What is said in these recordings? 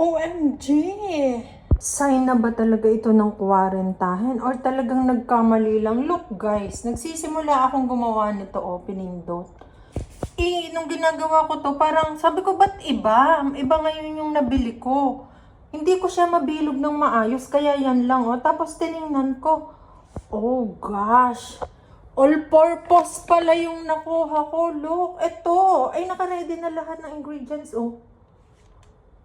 OMG! Sign na ba talaga ito ng kwarentahin? Or talagang nagkamali lang? Look guys, nagsisimula akong gumawa nito opening dot. Nung ginagawa ko to, parang sabi ko, ba't iba? Iba ngayon yung nabili ko. Hindi ko siya mabilog ng maayos, kaya yan lang. Oh. Tapos tiningnan ko, oh gosh, all-purpose pala yung nakuha ko. Look, ito. Ay, naka-ready na lahat ng ingredients, oh.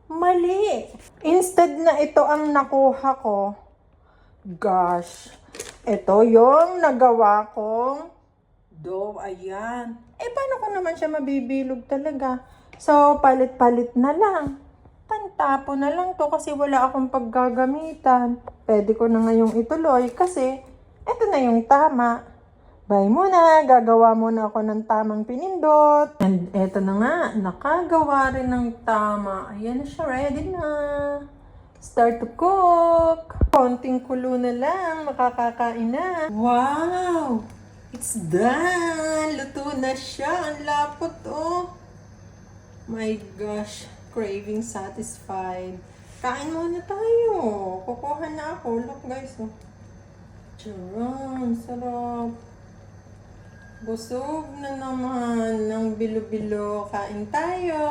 Mali. Instead na ito ang nakuha ko, gosh, ito yung nagawa kong dough. Ayan. Paano ko naman siya mabibilog talaga? So, palit-palit na lang. Pantapo na lang to kasi wala akong paggagamitan. Pwede ko na ngayong ituloy kasi ito na yung tama. Bye muna. Gagawa muna ako ng tamang pinindot. And eto na nga. Nakagawa rin ng tama. Ayan na siya. Ready na. Start to cook. Konting kulo na lang. Makakakain na. Wow! It's done! Luto na siya. Ang lapot, oh. My gosh. Craving satisfied. Kain muna tayo. Kukuha na ako. Look guys, oh. Charon. Sarap. Busog na naman ng bilo-bilo. Kain tayo.